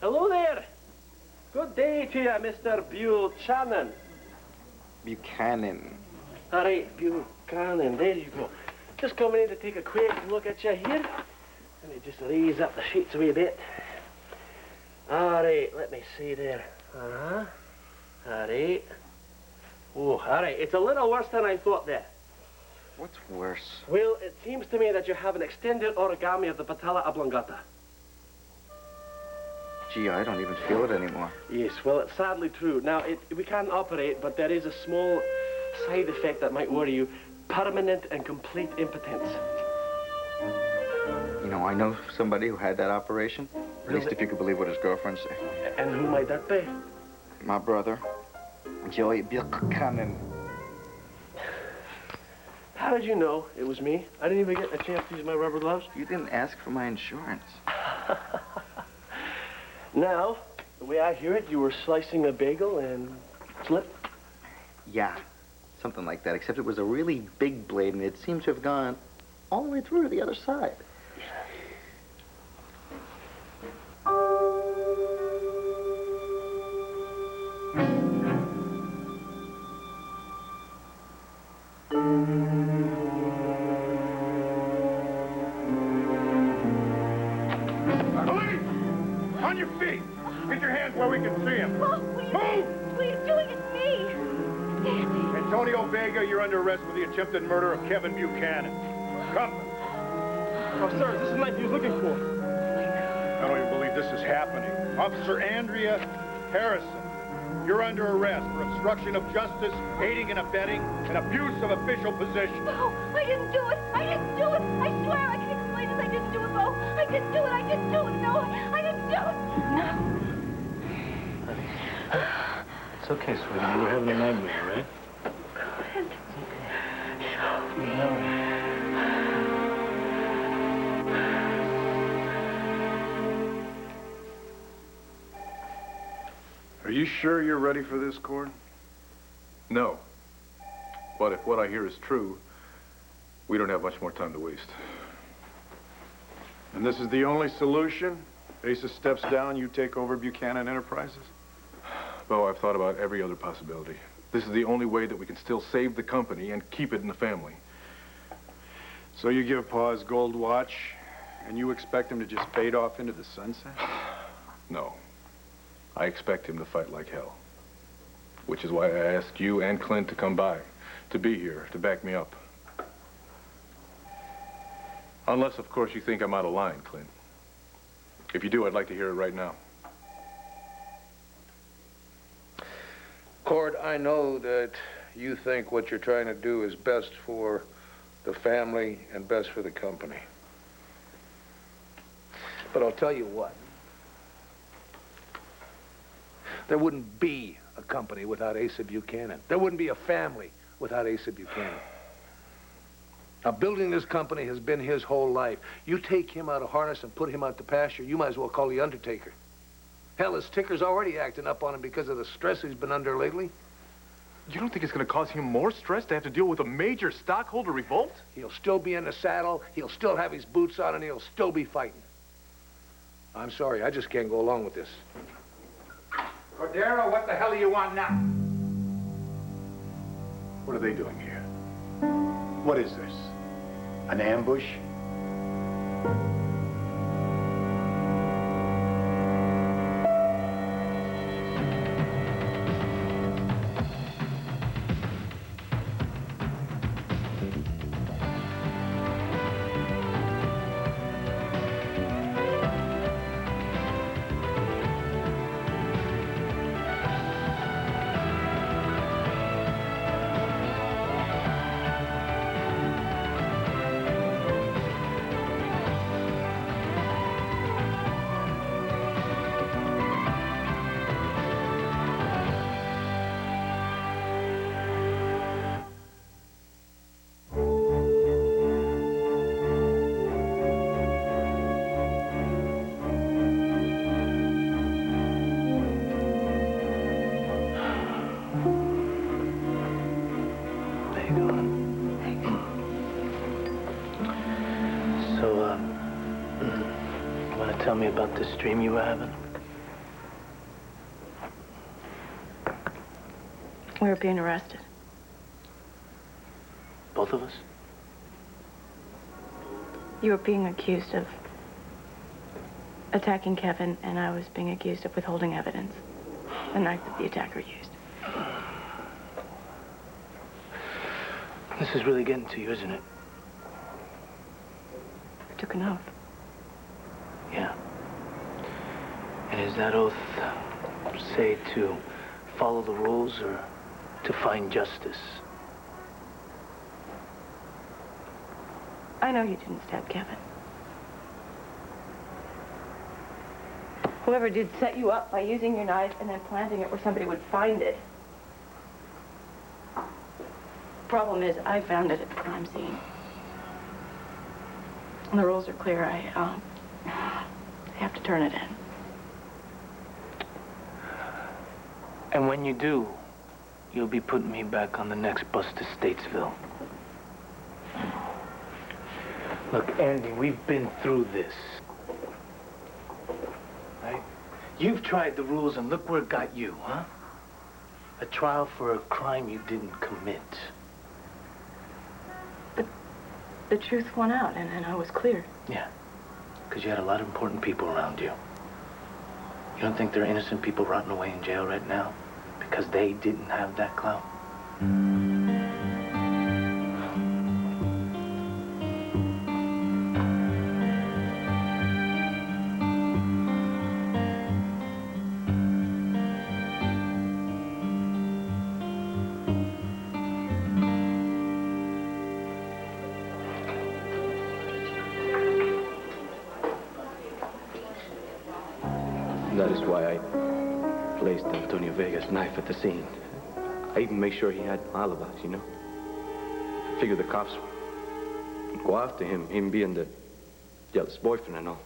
Hello there. Good day to you, Mr. Buchanan. Buchanan. All right, Buchanan, there you go. Just coming in to take a quick look at you here. Let me just raise up the sheets a wee bit. All right, let me see there. Uh-huh. All right. Oh, all right, it's a little worse than I thought there. What's worse? Well, it seems to me that you have an extended origami of the patella oblongata. Gee, I don't even feel it anymore. Yes, well, it's sadly true. Now, we can't operate, but there is a small side effect that might worry you. Permanent and complete impotence. You know, I know somebody who had that operation. At least if you could believe what his girlfriend said. And who might that be? My brother, Joey Buchanan. How did you know it was me? I didn't even get a chance to use my rubber gloves. You didn't ask for my insurance. Now, the way I hear it, you were slicing a bagel and slipped? Yeah, something like that, except it was a really big blade, and it seemed to have gone all the way through to the other side. On your feet! Get your hands where we can see him. Oh, Move! What are you doing? It's me. Danny. Antonio Vega, you're under arrest for the attempted murder of Kevin Buchanan. Come. Oh, sir, this is the knife he was looking for. I don't even believe this is happening. Officer Andrea Harrison, you're under arrest for obstruction of justice, aiding and abetting, and abuse of official position. No, I didn't do it. I didn't do it. I swear I can explain this. I didn't do it, Bo. I didn't do it. I didn't do it. No, I didn't do it. No. It's okay, sweetie. You were having a nightmare, right? It's Are you sure you're ready for this, Cord? No. But if what I hear is true, we don't have much more time to waste. And this is the only solution? Asa steps down, you take over Buchanan Enterprises? Bo, I've thought about every other possibility. This is the only way that we can still save the company and keep it in the family. So you give Pa his gold watch, and you expect him to just fade off into the sunset? No. I expect him to fight like hell. Which is why I asked you and Clint to come by, to be here, to back me up. Unless, of course, you think I'm out of line, Clint. If you do, I'd like to hear it right now. Cord, I know that you think what you're trying to do is best for the family and best for the company. But I'll tell you what. There wouldn't be a company without Asa Buchanan. There wouldn't be a family without Asa Buchanan. Now, building this company has been his whole life. You take him out of harness and put him out to pasture, you might as well call the undertaker. Hell, his ticker's already acting up on him because of the stress he's been under lately. You don't think it's going to cause him more stress to have to deal with a major stockholder revolt? He'll still be in the saddle, he'll still have his boots on, and he'll still be fighting. I'm sorry, I just can't go along with this. Cordero, what the hell do you want now? What are they doing here? What is this? An ambush? Tell me about this dream you were having. We were being arrested. Both of us? You were being accused of attacking Kevin, and I was being accused of withholding evidence. The knife that the attacker used. This is really getting to you, isn't it? I took an oath. Yeah. And is that oath, say, to follow the rules or to find justice? I know you didn't stab Kevin. Whoever did set you up by using your knife and then planting it where somebody would find it. Problem is, I found it at the crime scene. And the rules are clear. I have to turn it in. And when you do, you'll be putting me back on the next bus to Statesville. Look, Andy, we've been through this. Right? You've tried the rules and look where it got you, huh? A trial for a crime you didn't commit. But the truth won out, and I was cleared. Yeah, because you had a lot of important people around you. You don't think there are innocent people rotting away in jail right now because they didn't have that clout? That is why I placed Antonio Vega's knife at the scene. I even made sure he had alibis, you know? Figured the cops would go after him, him being the jealous boyfriend and all.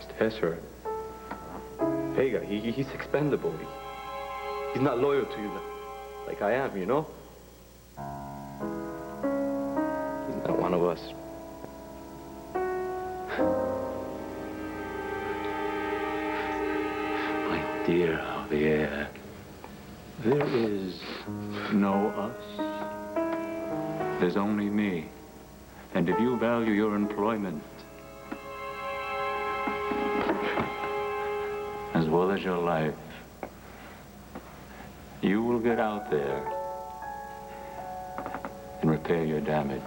Mr. Hesser, Vega, he's expendable. He's not loyal to you like I am, you know? He's not one of us. Dear Javier, there is no us. There's only me. And if you value your employment, as well as your life, you will get out there and repair your damage.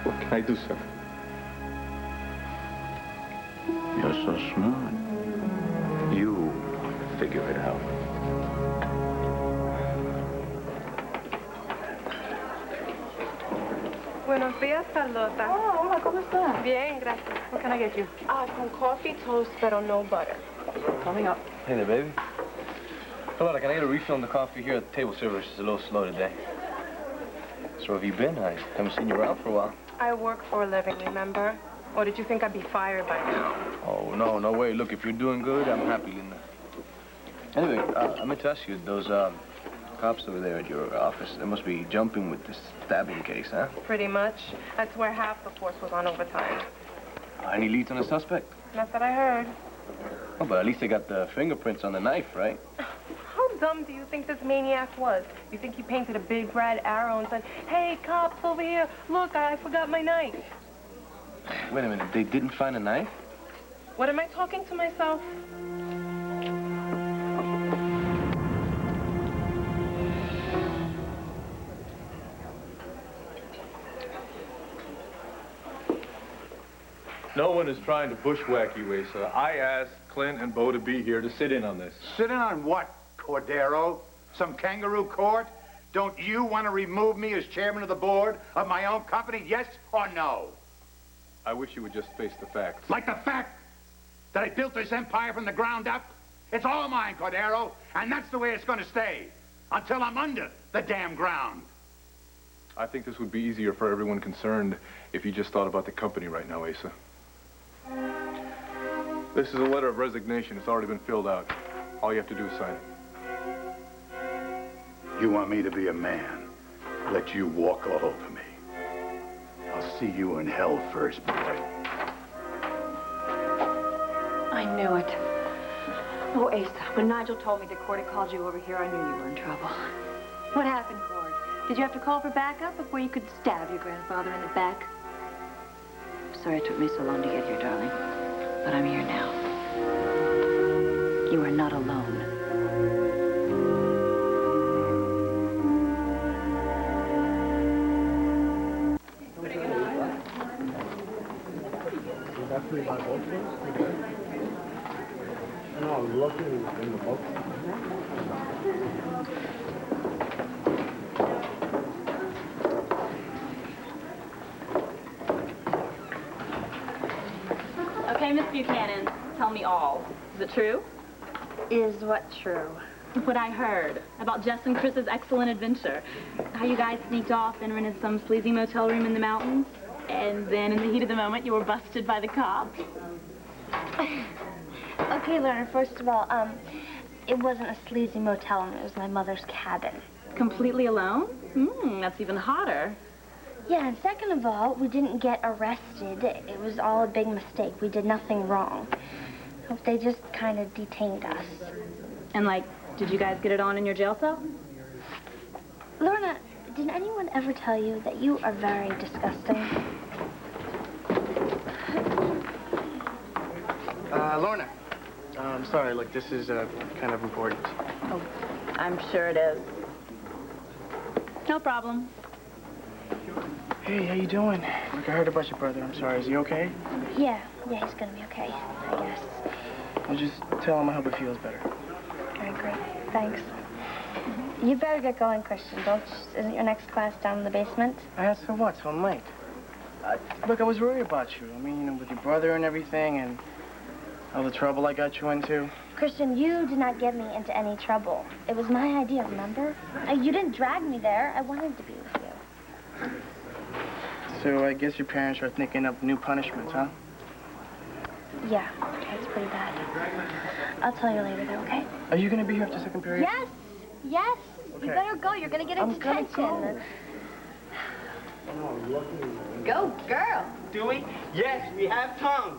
What can I do, sir? You're so smart. You figure it out. Buenos días, Carlota. Oh, hola, ¿cómo estás? Bien, gracias. What can I get you? Con coffee, toast, pero no butter. Coming up. Hey there, baby. Hello, can I get a refill on the coffee here at the table service? It's a little slow today. So where have you been? I haven't seen you around for a while. I work for a living, remember? Or did you think I'd be fired by now? Oh, no way. Look, if you're doing good, I'm happy, Linda. Anyway, I meant to ask you, those cops over there at your office, they must be jumping with this stabbing case, huh? Pretty much. That's where half the force was on overtime. Any leads on the suspect? Not that I heard. Oh, but at least they got the fingerprints on the knife, right? How dumb do you think this maniac was? You think he painted a big red arrow and said, hey, cops over here, look, I forgot my knife. Wait a minute, they didn't find a knife? What am I talking to myself? No one is trying to bushwhack you, Asa. I asked Clint and Bo to be here to sit in on this. Sit in on what, Cordero? Some kangaroo court? Don't you want to remove me as chairman of the board of my own company, yes or no? I wish you would just face the facts. Like the fact that I built this empire from the ground up? It's all mine, Cordero, and that's the way it's going to stay until I'm under the damn ground. I think this would be easier for everyone concerned if you just thought about the company right now, Asa. This is a letter of resignation. It's already been filled out. All you have to do is sign it. You want me to be a man? Let you walk all over me. I'll see you in hell first, boy. I knew it. Oh, Asa, when Nigel told me that Cord had called you over here, I knew you were in trouble. What happened, Cord? Did you have to call for backup before you could stab your grandfather in the back? I'm sorry it took me so long to get here, darling. But I'm here now. You are not alone. No, I'm looking in the book. Okay, Miss Buchanan, tell me all. Is it true? Is what true? What I heard about Jess and Chris's excellent adventure. How you guys sneaked off and rented some sleazy motel room in the mountains. And then in the heat of the moment, you were busted by the cops. Okay, Lerner, first of all, it wasn't a sleazy motel room. It was my mother's cabin. Completely alone? That's even hotter. Yeah, and second of all, we didn't get arrested. It was all a big mistake. We did nothing wrong. They just kind of detained us. And, like, did you guys get it on in your jail cell? Lorna, did anyone ever tell you that you are very disgusting? Lorna. I'm sorry, look, this is kind of important. Oh, I'm sure it is. No problem. Hey, how you doing? Look, I heard about your brother. I'm sorry. Is he okay? Yeah, he's gonna be okay, I guess. I'll just tell him I hope he feels better. Very great. Thanks. You better get going, Christian. Isn't your next class down in the basement? So what? So late. Look, I was worried about you. I mean, you know, with your brother and everything, and all the trouble I got you into. Christian, you did not get me into any trouble. It was my idea, remember? You didn't drag me there. I wanted to be with you. So I guess your parents are thinking up new punishments, huh? Yeah, it's pretty bad. I'll tell you later, though, okay? Are you going to be here after second period? Yes. Okay. You better go. You're going to get in detention. Go, girl. Do we? Yes, we have tongue.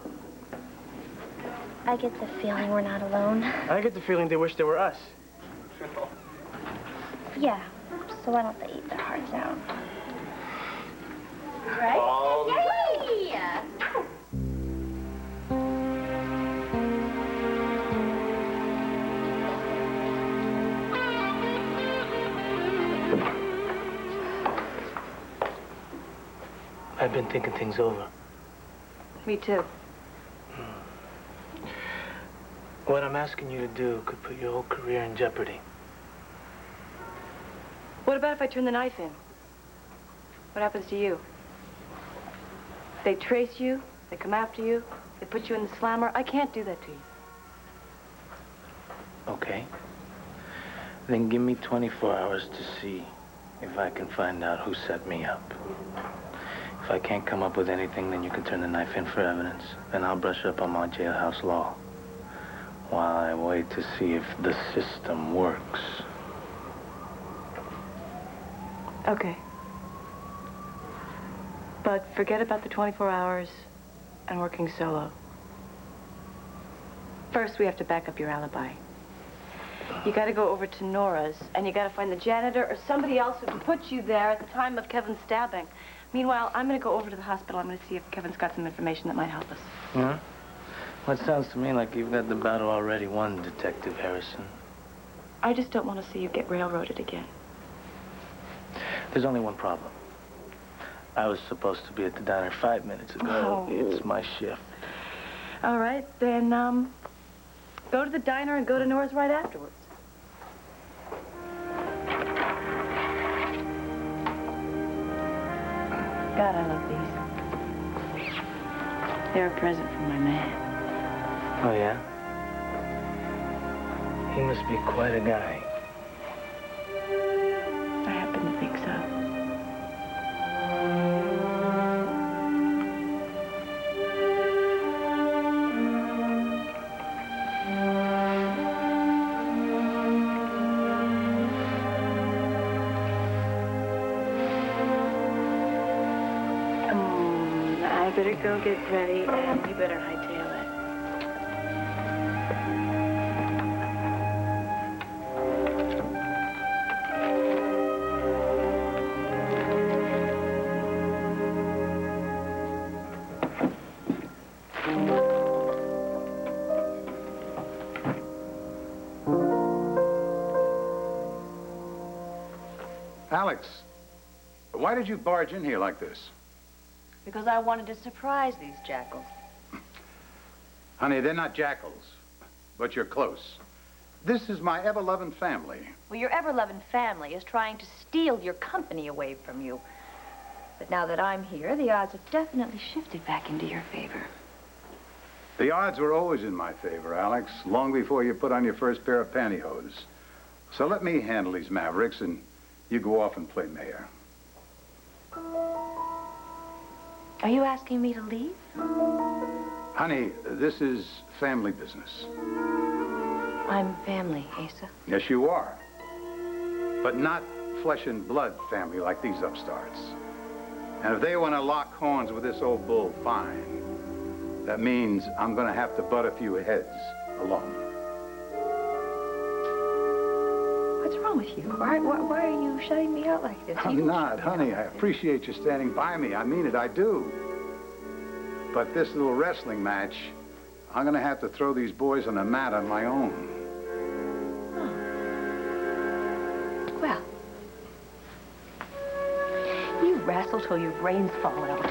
I get the feeling we're not alone. I get the feeling they wish they were us. Yeah, so why don't they eat their hearts out? Right? Yay! I've been thinking things over. Me too. What I'm asking you to do could put your whole career in jeopardy. What about if I turn the knife in? What happens to you? They trace you, they come after you, they put you in the slammer. I can't do that to you. Okay. Then give me 24 hours to see if I can find out who set me up. If I can't come up with anything, then you can turn the knife in for evidence. Then I'll brush up on my jailhouse law while I wait to see if the system works. Okay. But forget about the 24 hours and working solo. First, we have to back up your alibi. You gotta go over to Nora's, and you gotta find the janitor or somebody else who can put you there at the time of Kevin's stabbing. Meanwhile, I'm gonna go over to the hospital. I'm gonna see if Kevin's got some information that might help us. Yeah? Well, it sounds to me like you've got the battle already won, Detective Harrison. I just don't want to see you get railroaded again. There's only one problem. I was supposed to be at the diner 5 minutes ago. Oh. It's my shift. All right, then, go to the diner and go to Nora's right afterwards. God, I love these. They're a present from my man. Oh, yeah? He must be quite a guy. I happen to think so. better go get ready, and you better hightail it. Alex, why did you barge in here like this? Because I wanted to surprise these jackals. Honey, they're not jackals, but you're close. This is my ever-loving family. Well, your ever-loving family is trying to steal your company away from you. But now that I'm here, the odds have definitely shifted back into your favor. The odds were always in my favor, Alex, long before you put on your first pair of pantyhose. So let me handle these mavericks, and you go off and play mayor. Are you asking me to leave? Honey, this is family business. I'm family, Asa. Yes, you are. But not flesh and blood family like these upstarts. And if they want to lock horns with this old bull, fine. That means I'm going to have to butt a few heads alone. What's wrong with you? Why are you shutting me out like this? I'm not, honey. I appreciate you standing by me. I mean it, I do. But this little wrestling match, I'm going to have to throw these boys on the mat on my own. Oh. Well, you wrestle till your brains fall out.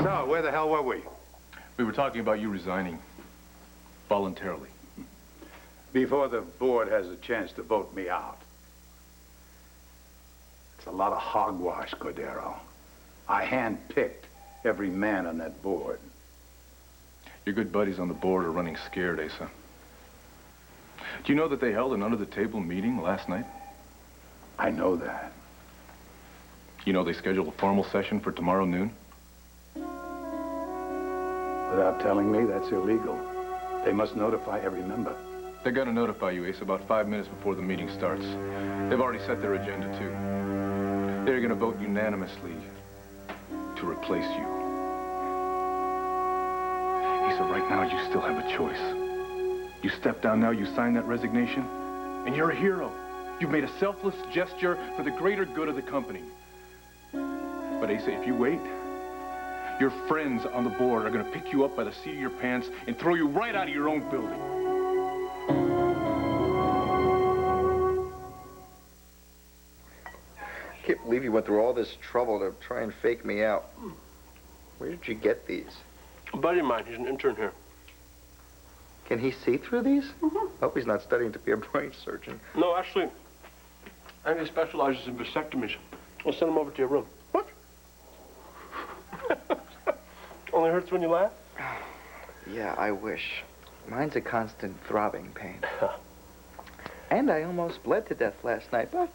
So, where the hell were we? We were talking about you resigning. Voluntarily. Before the board has a chance to vote me out. It's a lot of hogwash, Cordero. I handpicked every man on that board. Your good buddies on the board are running scared, Asa. Do you know that they held an under-the-table meeting last night? I know that. You know they scheduled a formal session for tomorrow noon? Without telling me, that's illegal. They must notify every member. They're gonna notify you, Ace, about 5 minutes before the meeting starts. They've already set their agenda, too. They're gonna vote unanimously to replace you. Asa, right now, you still have a choice. You step down now, you sign that resignation, and you're a hero. You've made a selfless gesture for the greater good of the company. But Asa, if you wait, your friends on the board are gonna pick you up by the seat of your pants and throw you right out of your own building. I can't believe you went through all this trouble to try and fake me out. Where did you get these? A buddy of mine, he's an intern here. Can he see through these? Hope he's not studying to be a brain surgeon. No, actually, I think he specializes in vasectomies. We'll send him over to your room. What? Only hurts when you laugh? Yeah, I wish. Mine's a constant throbbing pain. And I almost bled to death last night, but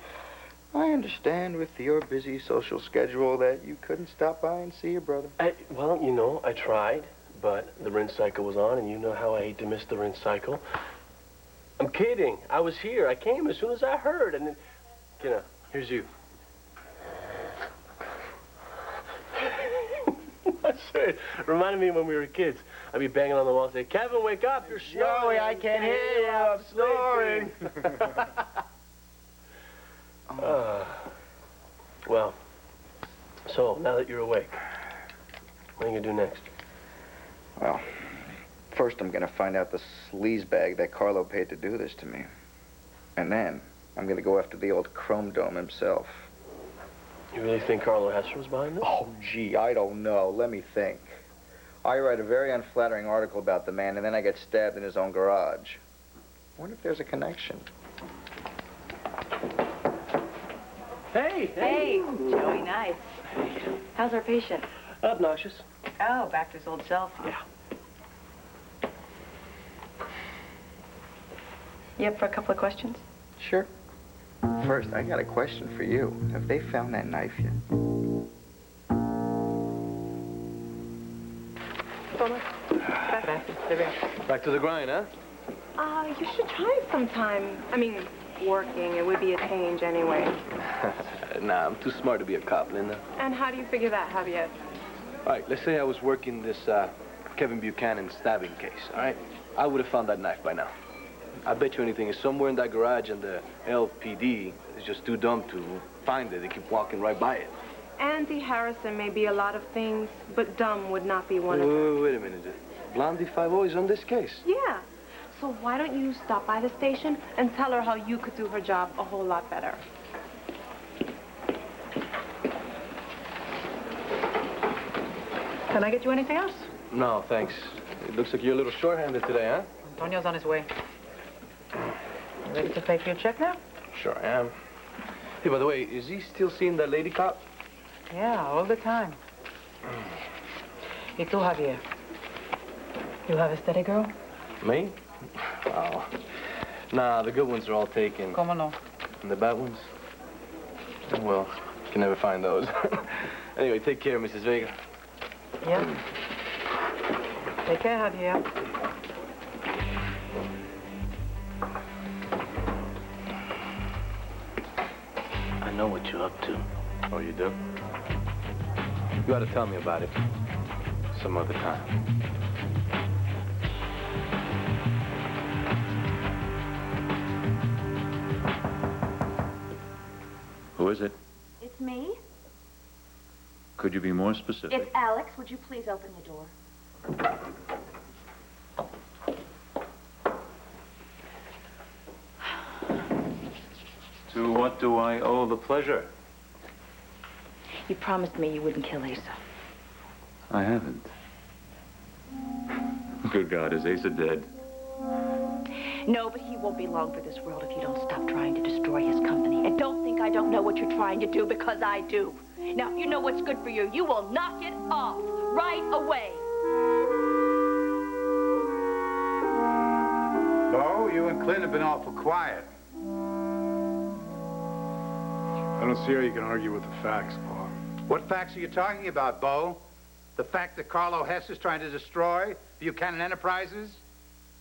I understand with your busy social schedule that you couldn't stop by and see your brother. Well, you know, I tried, but the rinse cycle was on, and you know how I hate to miss the rinse cycle. I'm kidding. I was here. I came as soon as I heard, and then, you know, here's you. I swear, it reminded me when we were kids. I'd be banging on the wall and say, Kevin, wake up, you're snoring. Joey, I can't hear you, I'm snoring. Well, so now that you're awake, what are you gonna do next? Well, first I'm gonna find out the sleazebag that Carlo paid to do this to me. And then I'm gonna go after the old Chrome Dome himself. You really think Carlo Hester was behind this? Oh, gee, I don't know. Let me think. I write a very unflattering article about the man, and then I get stabbed in his own garage. I wonder if there's a connection. Hey! Hey, Joey, nice. How's our patient? Obnoxious. Oh, back to his old self. Yeah. You up for a couple of questions? Sure. First, I got a question for you. Have they found that knife yet? Back to the grind, huh? You should try it sometime. I mean, working. It would be a change anyway. Nah, I'm too smart to be a cop, Linda. And how do you figure that, Javier? All right, let's say I was working this Kevin Buchanan stabbing case, all right? I would have found that knife by now. I bet you anything, it's somewhere in that garage, and the LPD is just too dumb to find it. They keep walking right by it. Auntie Harrison may be a lot of things, but dumb would not be one of them. Wait a minute. Blondie 5-0 is on this case. Yeah. So why don't you stop by the station and tell her how you could do her job a whole lot better? Can I get you anything else? No, thanks. It looks like you're a little short-handed today, huh? Antonio's on his way. You ready to pay for your check now? Sure am. Hey, by the way, is he still seeing that lady cop? Yeah, all the time. Y tú, Javier? You have a steady girl? Me? Oh. Nah, the good ones are all taken. ¿Cómo no? And the bad ones? Well, you can never find those. Anyway, take care, Mrs. Vega. Yeah. Take care, Javier. I know what you're up to. Oh, you do? You ought to tell me about it some other time. Who is it? It's me. Could you be more specific? It's Alex. Would you please open the door? To what do I owe the pleasure? You promised me you wouldn't kill Asa. I haven't. Good God, is Asa dead? No, but he won't be long for this world if you don't stop trying to destroy his company. And don't think I don't know what you're trying to do, because I do. Now, if you know what's good for you, you will knock it off right away. Bo, you and Clint have been awful quiet. I don't see how you can argue with the facts, Paul. What facts are you talking about, Bo? The fact that Carlo Hess is trying to destroy Buchanan Enterprises?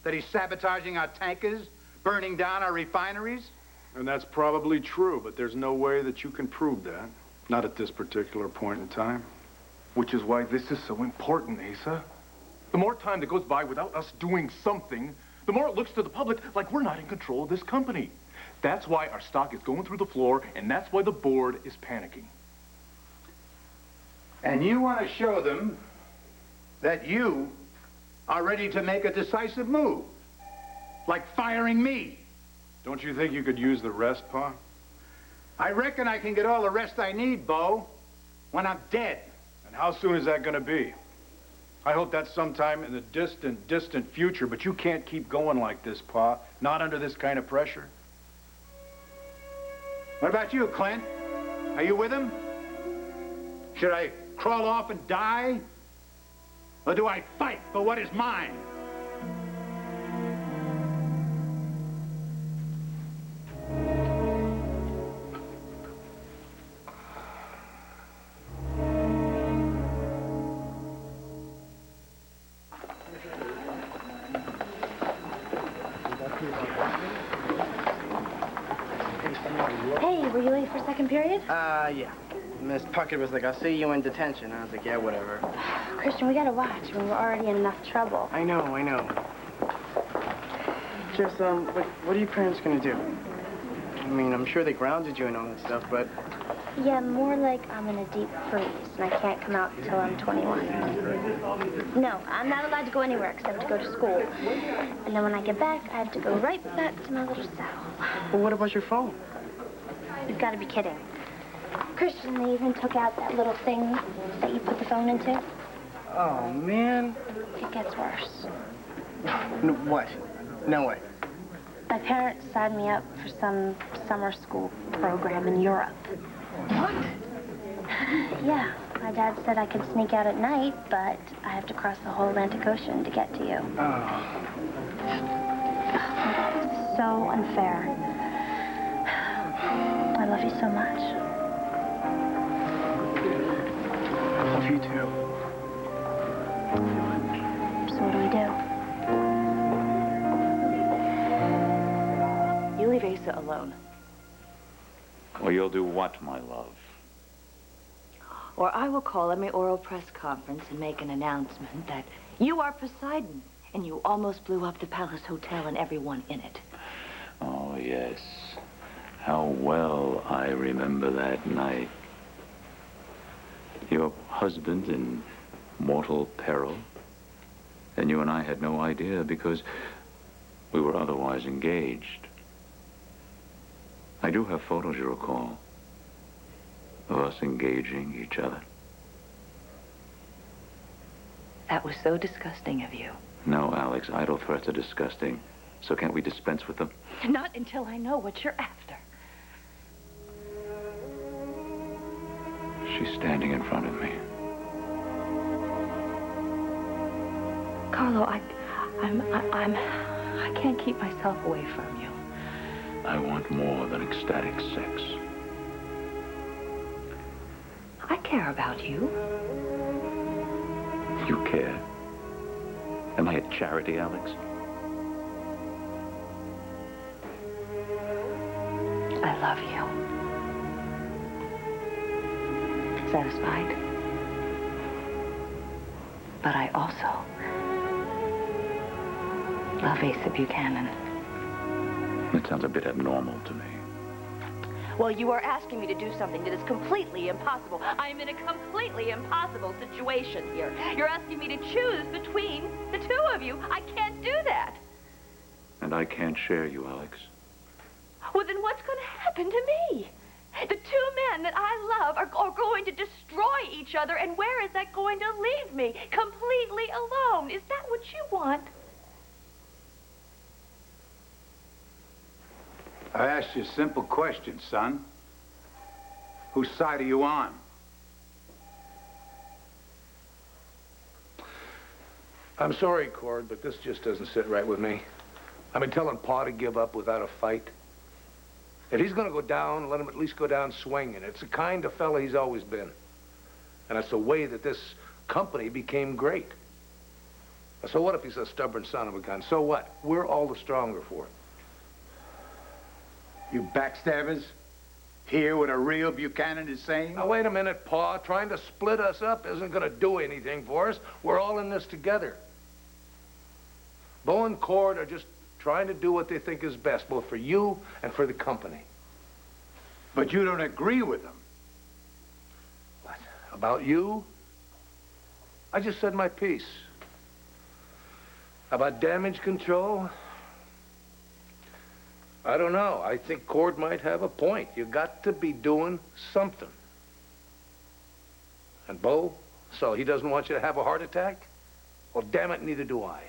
That he's sabotaging our tankers, burning down our refineries? And that's probably true, but there's no way that you can prove that. Not at this particular point in time. Which is why this is so important, Asa. The more time that goes by without us doing something, the more it looks to the public like we're not in control of this company. That's why our stock is going through the floor, and that's why the board is panicking. And you want to show them that you are ready to make a decisive move, like firing me. Don't you think you could use the rest, Pa? I reckon I can get all the rest I need, Bo, when I'm dead. And how soon is that going to be? I hope that's sometime in the distant, distant future, but you can't keep going like this, Pa. Not under this kind of pressure. What about you, Clint? Are you with him? Should I crawl off and die? Or do I fight for what is mine? Hey, were you late for second period? Yeah. Miss Puckett was like, I'll see you in detention. I was like, yeah, whatever. Christian, we gotta watch. I mean, we're already in enough trouble. I know. Just, what are your parents gonna do? I mean, I'm sure they grounded you and all that stuff, but... Yeah, more like I'm in a deep freeze, and I can't come out until I'm 21. No, I'm not allowed to go anywhere except to go to school. And then when I get back, I have to go right back to my little cell. Well, what about your phone? You've got to be kidding. Christian, they even took out that little thing that you put the phone into. Oh, man. It gets worse. No, what? No way. My parents signed me up for some summer school program in Europe. What? Yeah. My dad said I could sneak out at night, but I have to cross the whole Atlantic Ocean to get to you. Oh. It's so unfair. I love you so much. I love you too. So what do we do? You leave Asa alone. Well, you'll do what, my love? Or I will call a mayoral press conference and make an announcement that you are Poseidon, and you almost blew up the Palace Hotel and everyone in it. Oh, yes. How well I remember that night. Your husband in mortal peril, and you and I had no idea because we were otherwise engaged. I do have photos, you recall, of us engaging each other. That was so disgusting of you. No, Alex, idle threats are disgusting. So can't we dispense with them? Not until I know what you're after. She's standing in front of me. Carlo, I can't keep myself away from you. I want more than ecstatic sex. I care about you. You care? Am I a charity, Alex? I love you. Satisfied? But I also love Asa Buchanan. That sounds a bit abnormal to me. Well, you are asking me to do something that is completely impossible. I'm in a completely impossible situation here. You're asking me to choose between the two of you. I can't do that. And I can't share you, Alex. Well, then what's going to happen to me? The two men that I love are going to destroy each other, and where is that going to leave me? Completely alone. Is that what you want? I asked you a simple question, son. Whose side are you on? I'm sorry, Cord, but this just doesn't sit right with me. I've been telling Pa to give up without a fight. If he's going to go down, let him at least go down swinging. It's the kind of fella he's always been. And that's the way that this company became great. So what if he's a stubborn son of a gun? So what? We're all the stronger for it. You backstabbers? Hear what a real Buchanan is saying? Now, wait a minute, Pa. Trying to split us up isn't going to do anything for us. We're all in this together. Bo and Cord are just trying to do what they think is best, both for you and for the company. But you don't agree with them. What? About you? I just said my piece. About damage control? I don't know. I think Cord might have a point. You got to be doing something. And Bo, so he doesn't want you to have a heart attack? Well, damn it, neither do I.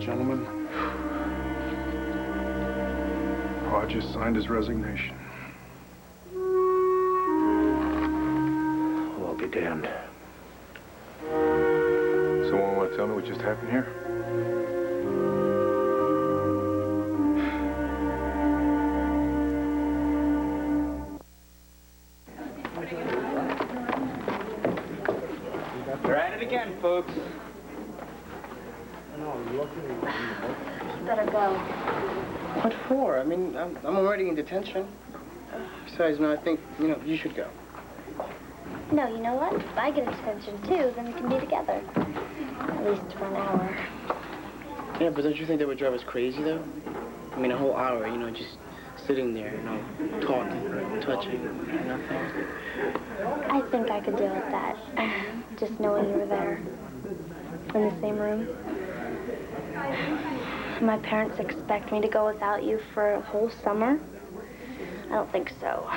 Gentlemen, Pa just signed his resignation. Well, I'll be damned. Someone want to tell me what just happened here? We're at it again, folks. You better go. What for? I mean, I'm already in detention. Besides, I think, you should go. No, you know what? If I get extension too, then we can be together. At least for an hour. Yeah, but don't you think that would drive us crazy, though? I mean, a whole hour, just sitting there, talking, touching, nothing. I think I could deal with that. Just knowing you were there. In the same room. My parents expect me to go without you for a whole summer? I don't think so.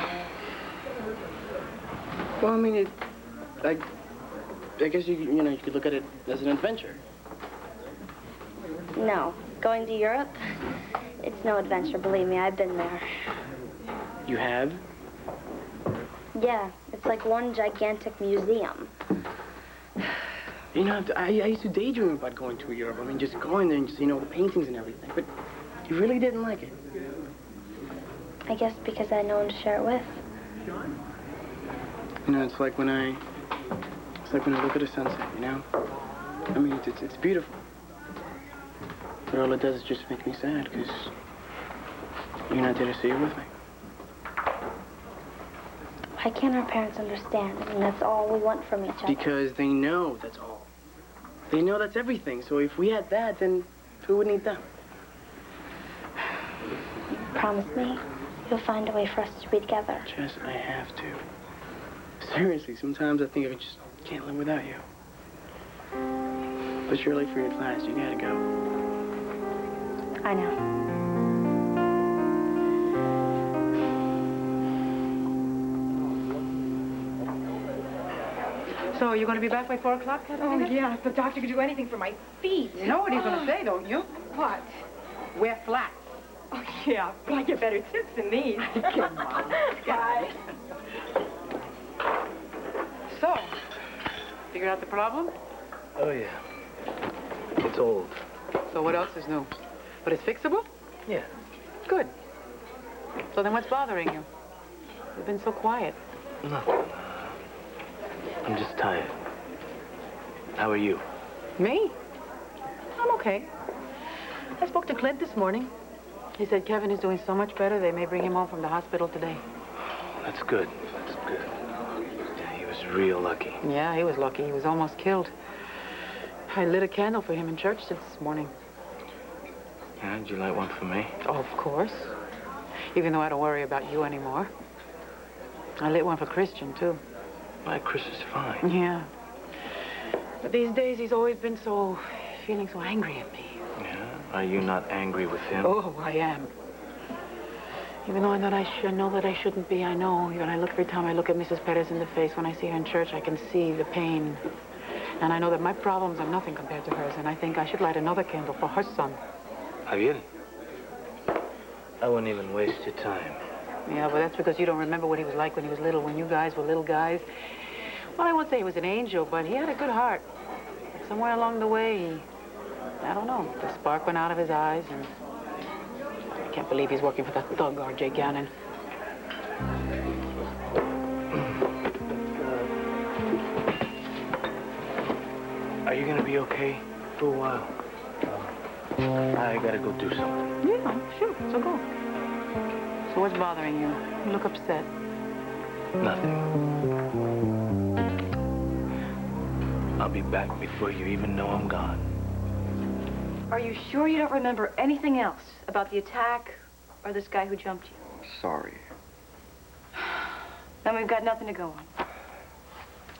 Well, I mean, I guess you could look at it as an adventure. No. Going to Europe? It's no adventure, believe me. I've been there. You have? Yeah, it's like one gigantic museum. You know, I used to daydream about going to Europe. I mean, just going there and just, you know, the paintings and everything. But you really didn't like it. I guess because I had no one to share it with. You know, it's like when I look at a sunset, you know? I mean, it's beautiful. But all it does is just make me sad, because you're not there to see it with me. Why can't our parents understand? I mean, that's all we want from each other. Because they know that's all. They know that's everything. So if we had that, then who would need them? Promise me you'll find a way for us to be together. Jess, I have to. Seriously, sometimes I think I just can't live without you. But you're late for your class. You gotta go. I know. So, you're going to be back by 4 o'clock, Katerina? Oh, yeah, if the doctor could do anything for my feet. You know what he's going to say, don't you? What? Wear flats. Oh, yeah, but I get better tips than these. Come on. Bye. So, figured out the problem? Oh, yeah. It's old. So what else is new? But it's fixable? Yeah. Good. So then what's bothering you? You've been so quiet. Nothing. I'm just tired. How are you? Me? I'm okay. I spoke to Clint this morning. He said Kevin is doing so much better, they may bring him home from the hospital today. That's good. That's good. Yeah, he was real lucky. Yeah, he was lucky. He was almost killed. I lit a candle for him in church this morning. Yeah, did you light one for me? Oh, of course. Even though I don't worry about you anymore. I lit one for Christian, too. Why, Chris is fine. Yeah. But these days, he's always been feeling so angry at me. Yeah? Are you not angry with him? Oh, I am. Even though I know that I shouldn't be, I know. Even every time I look at Mrs. Perez in the face, when I see her in church, I can see the pain. And I know that my problems are nothing compared to hers, and I think I should light another candle for her son. Javier, I wouldn't even waste your time. Yeah, but that's because you don't remember what he was like when he was little, when you guys were little guys. Well, I won't say he was an angel, but he had a good heart. But somewhere along the way, I don't know, the spark went out of his eyes, and I can't believe he's working for that thug, R.J. Gannon. Are you gonna be okay for a while? I gotta go do something. Yeah, sure, so go. So what's bothering you? You look upset. Nothing. I'll be back before you even know I'm gone. Are you sure you don't remember anything else about the attack or this guy who jumped you? Sorry. Then we've got nothing to go on.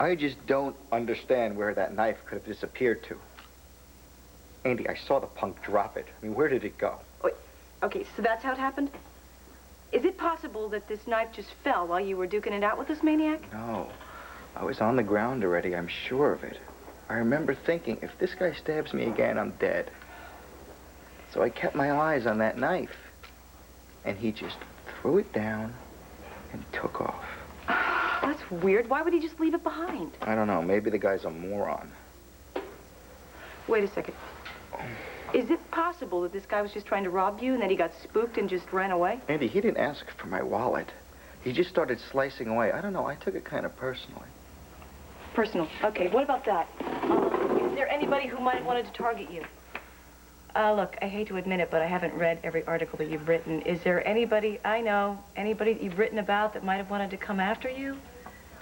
I just don't understand where that knife could have disappeared to. Andy, I saw the punk drop it. I mean, where did it go? Wait, okay, so that's how it happened? Is it possible that this knife just fell while you were duking it out with this maniac? No. I was on the ground already, I'm sure of it. I remember thinking, if this guy stabs me again, I'm dead. So I kept my eyes on that knife. And he just threw it down and took off. That's weird. Why would he just leave it behind? I don't know. Maybe the guy's a moron. Wait a second. Is it possible that this guy was just trying to rob you and that he got spooked and just ran away? Andy, he didn't ask for my wallet. He just started slicing away. I don't know. I took it kind of personally. Personal. Okay, what about that? Is there anybody who might have wanted to target you? Look, I hate to admit it, but I haven't read every article that you've written. Is there anybody, anybody that you've written about that might have wanted to come after you?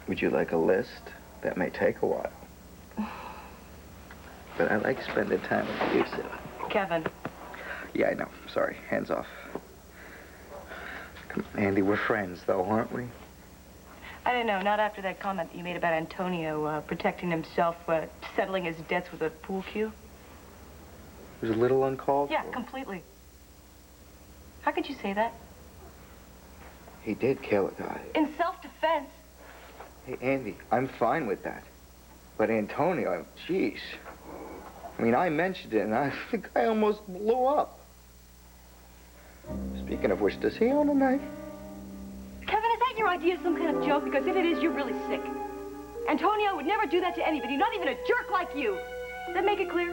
Would you like a list? That may take a while. But I like spending time with you, Sarah. Kevin. Yeah, I know. Sorry. Hands off. Come on, Andy, we're friends, though, aren't we? I don't know, not after that comment that you made about Antonio protecting himself, settling his debts with a pool cue. It was a little uncalled Yeah, for. completely. How could you say that? He did kill a guy. In self-defense. Hey, Andy, I'm fine with that. But Antonio, jeez. I mean, I mentioned it, and the guy almost blew up. Speaking of which, does he own a knife? Kevin, is that your idea of some kind of joke? Because if it is, you're really sick. Antonio would never do that to anybody, not even a jerk like you. Does that make it clear?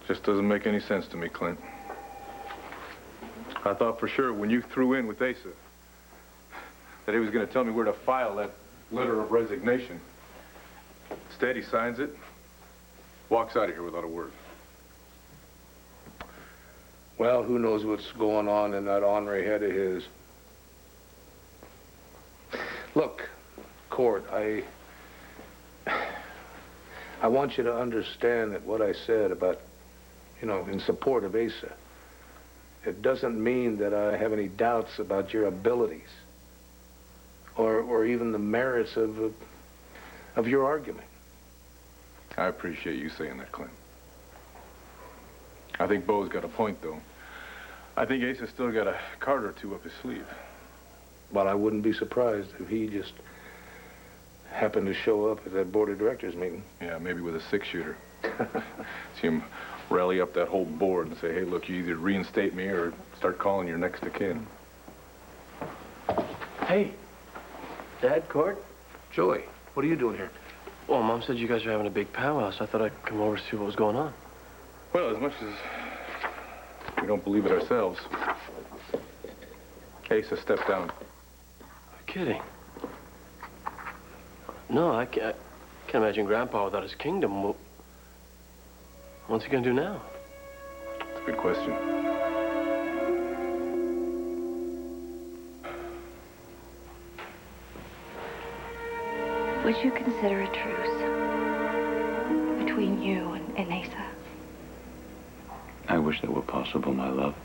Just doesn't make any sense to me, Clint. I thought for sure when you threw in with Asa that he was going to tell me where to file that letter of resignation. Instead, he signs it, walks out of here without a word. Well, who knows what's going on in that ornery head of his. Look, Court, I want you to understand that what I said about, you know, in support of Asa, it doesn't mean that I have any doubts about your abilities or even the merits of your argument. I appreciate you saying that, Clint. I think Bo's got a point, though. I think Asa's still got a card or two up his sleeve. But I wouldn't be surprised if he just happened to show up at that board of directors meeting. Yeah, maybe with a six-shooter. See him rally up that whole board and say, hey, look, you either reinstate me or start calling your next of kin. Hey, Dad, Court? Joey, what are you doing here? Well, Mom said you guys were having a big powwow, so I thought I'd come over to see what was going on. Well, as much as we don't believe it ourselves, Asa stepped down. You're kidding. No, I can't imagine Grandpa without his kingdom. What's he gonna do now? That's a good question. Would you consider a truce between you and Asa? I wish that were possible, my love.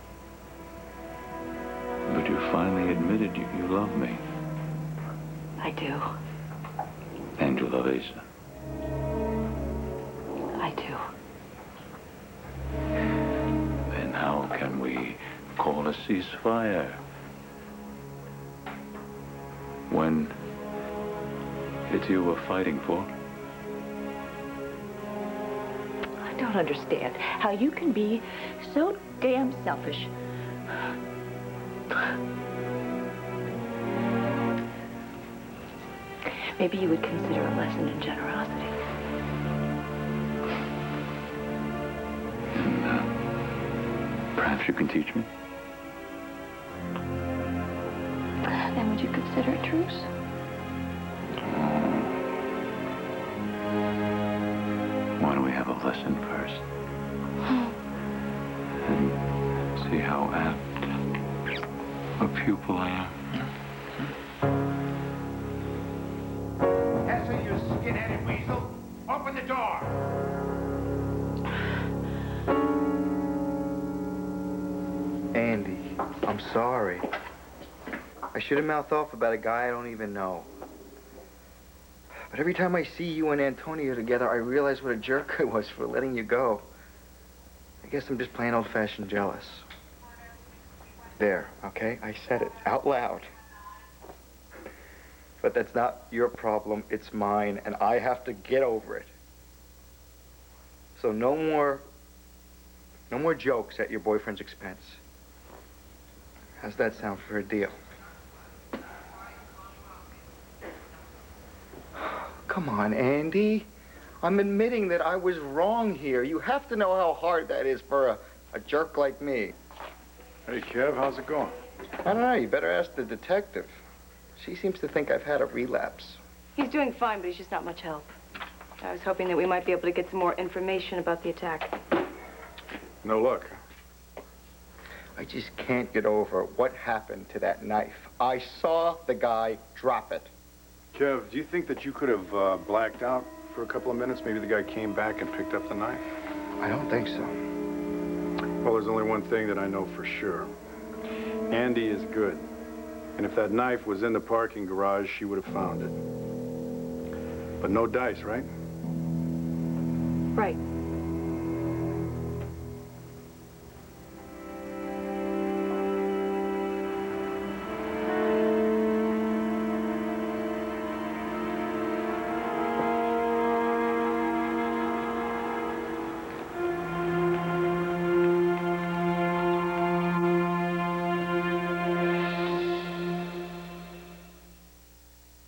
But you finally admitted you love me. I do. And you love Asa. I do. Then how can we call a ceasefire? When it's you we're fighting for? I don't understand how you can be so damn selfish. Maybe you would consider a lesson in generosity. And perhaps you can teach me? Then would you consider a truce? Why don't we have a lesson first? And see how apt a pupil I am. Asa, you skin-headed weasel! Open the door! Andy, I'm sorry. I should have mouthed off about a guy I don't even know. But every time I see you and Antonio together, I realize what a jerk I was for letting you go. I guess I'm just plain old-fashioned jealous. There, okay? I said it out loud. But that's not your problem, it's mine, and I have to get over it. So no more jokes at your boyfriend's expense. How's that sound for a deal? Come on, Andy. I'm admitting that I was wrong here. You have to know how hard that is for a jerk like me. Hey, Kev, how's it going? I don't know. You better ask the detective. She seems to think I've had a relapse. He's doing fine, but he's just not much help. I was hoping that we might be able to get some more information about the attack. No luck. I just can't get over what happened to that knife. I saw the guy drop it. Kev, do you think that you could have blacked out for a couple of minutes? Maybe the guy came back and picked up the knife? I don't think so. Well, there's only one thing that I know for sure. Andy is good. And if that knife was in the parking garage, she would have found it. But no dice, right? Right.